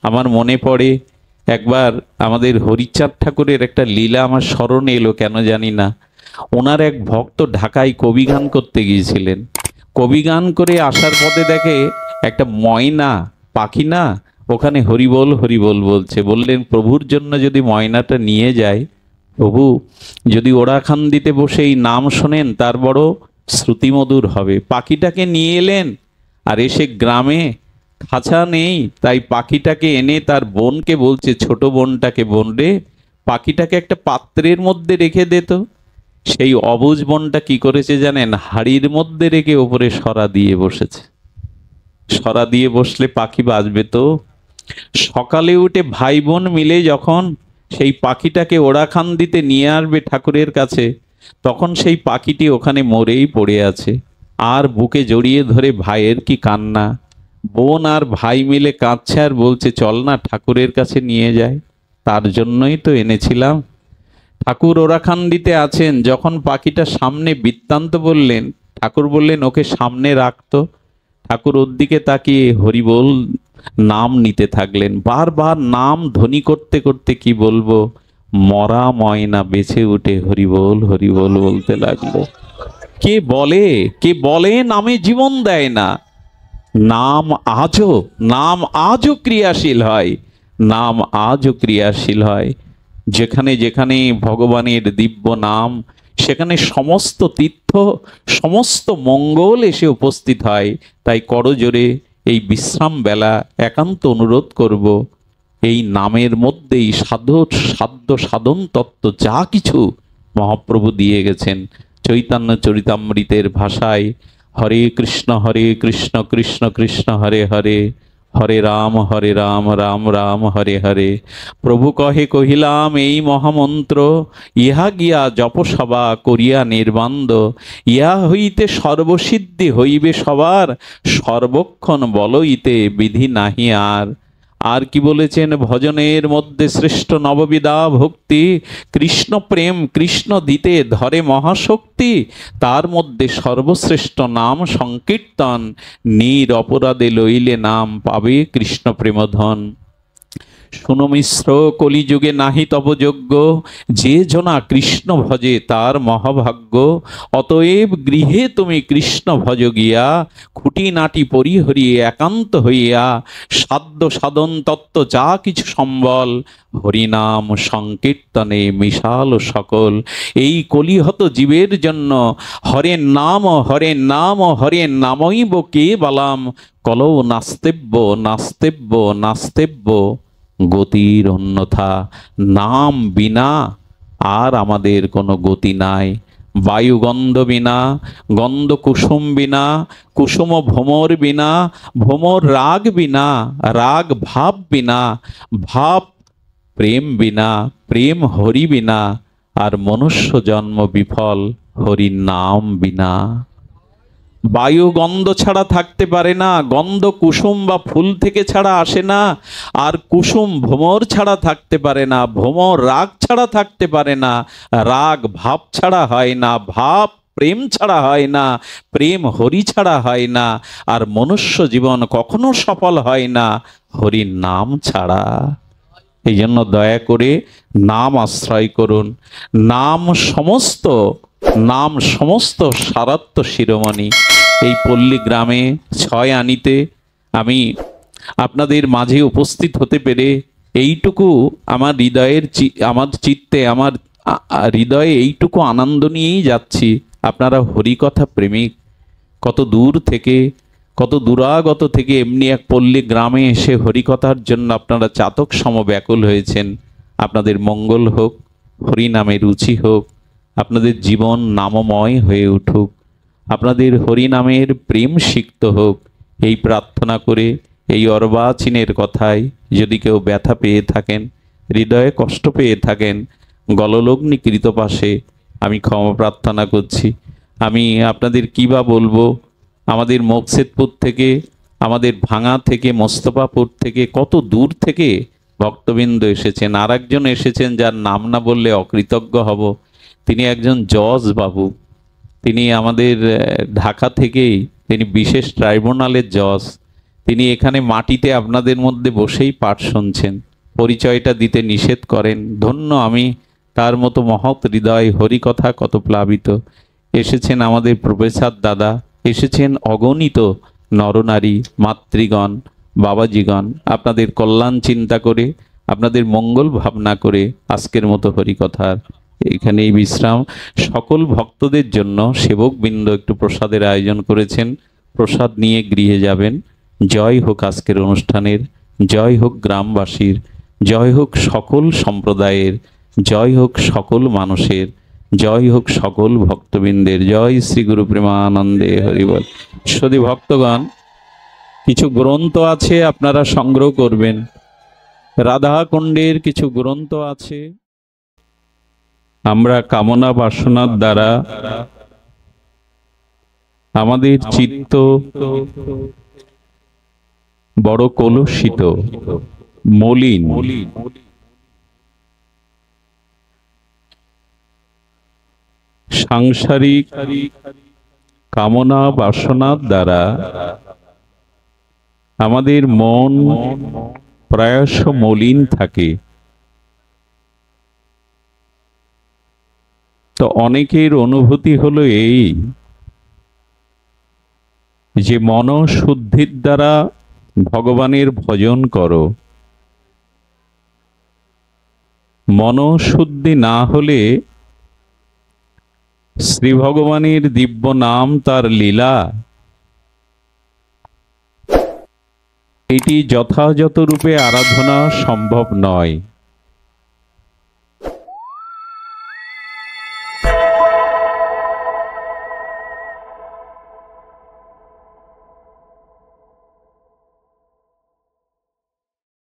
আমার মনে পড়ে একবার আমাদের হরিচাঁদ ঠাকুরের একটা লীলা আমার স্মরণে এলো, কেন জানি না। ওনার এক ভক্ত ঢাকায় কবি গান করতে গিয়েছিলেন। কবি গান করে আসার পথে দেখে একটা ময়না পাখি না ওখানে হরিবোল হরিবোল বলছে। বললেন, প্রভুর জন্য যদি ময়নাটা নিয়ে যায়, প্রভু যদি ওড়াখান দিতে বসে এই নাম শোনেন তার বড় শ্রুতিমধুর হবে। পাখিটাকে নিয়ে এলেন, আর এসে গ্রামে খাঁচা নেই, তাই পাখিটাকে এনে তার বোনকে বলছে, ছোট বোনটাকে, বোন রে, পাখিটাকে একটা পাত্রের মধ্যে রেখে দে তো। সেই অবুঝ বোনটা কি করেছে জানেন? হাড়ির মধ্যে রেখে ওপরে সরা দিয়ে বসেছে। সরা দিয়ে বসলে পাখি বাজবে তো। সকালে উঠে ভাই বোন মিলে যখন সেই পাখিটাকে ওড়াখান দিতে নিয়ে আসবে ঠাকুরের কাছে, তখন সেই পাখিটি ওখানে মরেই পড়ে আছে। আর বুকে জড়িয়ে ধরে ভাইয়ের কি কান্না। বোন আর ভাই মিলে কাঁদছে আর বলছে, চল না ঠাকুরের কাছে নিয়ে যায়, তার জন্যই তো এনেছিলাম। ঠাকুর ওড়াখান দিতে আছেন, যখন পাখিটা সামনে বৃত্তান্ত বললেন, ঠাকুর বললেন, ওকে সামনে রাখতো। ঠাকুর ওর দিকে তাকিয়ে হরিবোল নাম নিতে থাকলেন। বারবার নাম ধ্বনি করতে করতে কি বলবো, মরা ময়না বেঁচে উঠে হরিবোল হরিবোল বলতে লাগলো। কে বলে, কে বলে নামে জীবন দেয় না? নাম আজও, নাম আজও ক্রিয়াশীল হয়, নাম আজও ক্রিয়াশীল হয়। যেখানে যেখানে ভগবানের দিব্য নাম, সেখানে সমস্ত তীর্থ, সমস্ত মঙ্গল এসে উপস্থিত হয়। তাই করজোরে এই বিশ্রাম বেলা একান্ত অনুরোধ করব, এই নামের মধ্যেই সাধ্য সাধন তত্ত্ব যা কিছু মহাপ্রভু দিয়ে গেছেন। চৈতন্য চরিতামৃতের ভাষায়, হরে কৃষ্ণ কৃষ্ণ কৃষ্ণ হরে হরে, হরে রাম রাম রাম হরে হরে। প্রভু কহে কহিলাম এই মহামন্ত্র, ইহা গিয়া জপসভা করিয়া নির্বান্দ, ইহা হইতে সর্বসিদ্ধি হইবে সবার, সর্বক্ষণ বলইতে বিধি নাহি আর। আর কি বলেছেন? ভজনের মধ্যে শ্রেষ্ঠ নববিধা ভক্তি, কৃষ্ণ প্রেম কৃষ্ণ দিতে ধরে মহাশক্তি, তার মধ্যে সর্বশ্রেষ্ঠ নাম সংকীর্তন, নির অপরাধে লইলে নাম পাবে কৃষ্ণ প্রেমধন। শুনো মিশ্র কলিযুগে নাহি তব যোগ্য, যে জনা কৃষ্ণ ভজে তার মহাভাগ্য। অতএব গৃহে তুমি কৃষ্ণ ভজ গিয়া, খুঁটিনাটি পরিহরিয়ে একান্ত হইয়া, সাধ্য সাধন তত্ত্ব যা কিছু সম্বল, হরিনাম সংকীর্তনে মিশাল সকল। এই কলিহত জীবের জন্য হরের নাম হরের নাম হরের নামইব কে বালাম, কলৌ নাস্তেব্য নাস্তেব্য নাস্তেব্য গতির অন্যথা। নাম বিনা আর আমাদের কোনো গতি নাই। বায়ু গন্ধ বিনা, গন্ধ কুসুম বিনা, কুসুম ভ্রমর বিনা, ভ্রমর রাগ বিনা, রাগ ভাব বিনা, ভাব প্রেম বিনা, প্রেম হরি বিনা, আর মনুষ্য জন্ম বিফল হরির নাম বিনা। বায়ু গন্ধ ছাড়া থাকতে পারে না, গন্ধ কুসুম বা ফুল থেকে ছাড়া আসে না, আর কুসুম ভ্রমর ছাড়া থাকতে পারে না, ভ্রমর রাগ ছাড়া থাকতে পারে না, রাগ ভাব ছাড়া হয় না, ভাব প্রেম ছাড়া হয় না, প্রেম হরি ছাড়া হয় না, আর মনুষ্য জীবন কখনো সফল হয় না হরির নাম ছাড়া। এই জন্য দয়া করে নাম আশ্রয় করুন। নাম সমস্ত, নাম সমস্ত সারাত্ম শিরোমণি। এই পল্লী গ্রামে 6 আনিতে আমি আপনাদের মাঝে উপস্থিত হতে পেরে এইটুকু আমার হৃদয়ের আমার চিত্তে, আমার হৃদয়ে এইটুকু আনন্দ নিয়েই যাচ্ছি। আপনারা হরিকথা প্রেমিক, কত দূর থেকে, কত দূরাগত থেকে এমনি এক পল্লী গ্রামে এসে হরিকথার জন্য আপনারা চাতক সম ব্যাকুল হয়েছেন। আপনাদের মঙ্গল হোক, হরিনামে রুচি হোক, আপনাদের জীবন নামময় হয়ে উঠুক, আপনাদের হরিনামের প্রেম সিক্ত হোক, এই প্রার্থনা করে এই অর্বাচীনের কথায় যদি কেউ ব্যথা পেয়ে থাকেন, হৃদয়ে কষ্ট পেয়ে থাকেন, গললগ্নি কৃতপাশে আমি ক্ষমা প্রার্থনা করছি। আমি আপনাদের কী বা বলবো, আমাদের মোকশেদপুর থেকে, আমাদের ভাঙা থেকে, মোস্তফাপুর থেকে, কত দূর থেকে ভক্তবৃন্দ এসেছেন। আর একজন এসেছেন যার নাম না বললে অকৃতজ্ঞ হব। তিনি একজন জজ বাবু, তিনি আমাদের ঢাকা থেকেই, তিনি বিশেষ ট্রাইব্যুনালের জজ। তিনি এখানে মাটিতে আপনাদের মধ্যে বসেই পাঠ শুনছেন, পরিচয়টা দিতে নিষেধ করেন। ধন্য আমি, তার মতো মহৎ হৃদয়, হরিকথা কত প্লাবিত। এসেছেন আমাদের প্রফেসর দাদা, এসেছেন অগণিত নরনারী, মাতৃগণ, বাবাজিগণ, আপনাদের কল্যাণ চিন্তা করে, আপনাদের মঙ্গল ভাবনা করে আজকের মতো হরিকথার এখানেই বিশ্রাম। সকল ভক্তদের জন্য সেবকবৃন্দ একটু প্রসাদের আয়োজন করেছেন, প্রসাদ নিয়ে গৃহে যাবেন। জয় হোক আজকের অনুষ্ঠানের, জয় হোক গ্রামবাসীর, জয় হোক সকল সম্প্রদায়ের, জয় হোক সকল মানুষের, জয় হোক সকল ভক্তবৃন্দের। জয় শ্রী গুরু প্রেমানন্দে হরিবল। সদী ভক্তগণ, কিছু গ্রন্থ আছে, আপনারা সংগ্রহ করবেন। রাধাকুণ্ডের কিছু গ্রন্থ আছে। আমরা কামনা বাসনার দ্বারা আমাদের চিত্ত বড় কলুষিত, মলিন। সাংসারিক কামনা বাসনার দ্বারা আমাদের মন প্রায়শ মলিন থাকে। তো অনেকের অনুভূতি হলো এই যে মনশুদ্ধির দ্বারা ভগবানের ভজন করো। মনশুদ্ধি না হলে শ্রী ভগবানের দিব্য নাম, তার লীলা, এটি যথাযথ রূপে আরাধনা সম্ভব নয়।